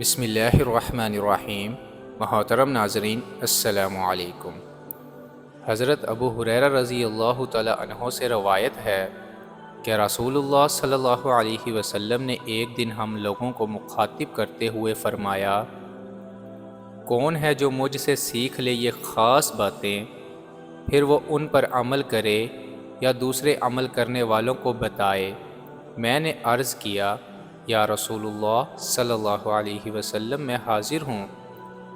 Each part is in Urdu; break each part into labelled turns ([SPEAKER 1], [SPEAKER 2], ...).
[SPEAKER 1] بسم اللہ الرحمن الرحیم۔ محترم ناظرین، السلام علیکم۔ حضرت ابو ہریرہ رضی اللہ تعالی عنہ سے روایت ہے کہ رسول اللہ صلی اللہ علیہ وسلم نے ایک دن ہم لوگوں کو مخاطب کرتے ہوئے فرمایا، کون ہے جو مجھ سے سیکھ لے یہ خاص باتیں، پھر وہ ان پر عمل کرے یا دوسرے عمل کرنے والوں کو بتائے؟ میں نے عرض کیا، یا رسول اللہ صلی اللہ علیہ وسلم، میں حاضر ہوں۔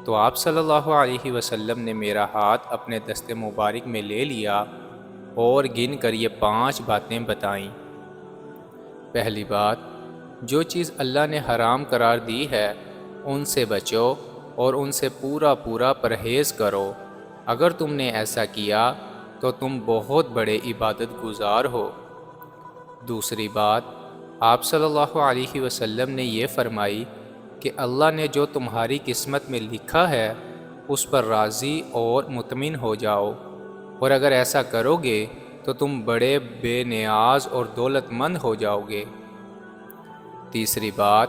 [SPEAKER 1] تو آپ صلی اللہ علیہ وسلم نے میرا ہاتھ اپنے دست مبارک میں لے لیا اور گن کر یہ 5 باتیں بتائیں۔ پہلی بات، جو چیز اللہ نے حرام قرار دی ہے ان سے بچو اور ان سے پورا پرہیز کرو۔ اگر تم نے ایسا کیا تو تم بہت بڑے عبادت گزار ہو۔ دوسری بات، آپ صلی اللہ علیہ وسلم نے یہ فرمائی کہ اللہ نے جو تمہاری قسمت میں لکھا ہے اس پر راضی اور مطمئن ہو جاؤ، اور اگر ایسا کرو گے تو تم بڑے بے نیاز اور دولت مند ہو جاؤ گے۔ تیسری بات،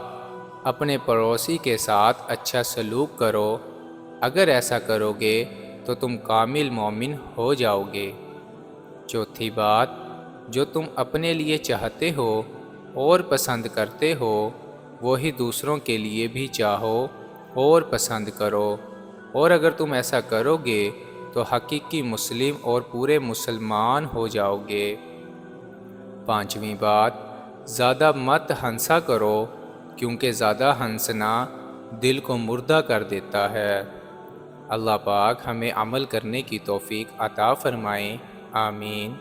[SPEAKER 1] اپنے پڑوسی کے ساتھ اچھا سلوک کرو، اگر ایسا کرو گے تو تم کامل مومن ہو جاؤ گے۔ چوتھی بات، جو تم اپنے لیے چاہتے ہو اور پسند کرتے ہو وہی دوسروں کے لیے بھی چاہو اور پسند کرو، اور اگر تم ایسا کرو گے تو حقیقی مسلم اور پورے مسلمان ہو جاؤ گے۔ پانچویں بات، زیادہ مت ہنسا کرو، کیونکہ زیادہ ہنسنا دل کو مردہ کر دیتا ہے۔ اللہ پاک ہمیں عمل کرنے کی توفیق عطا فرمائے، آمین۔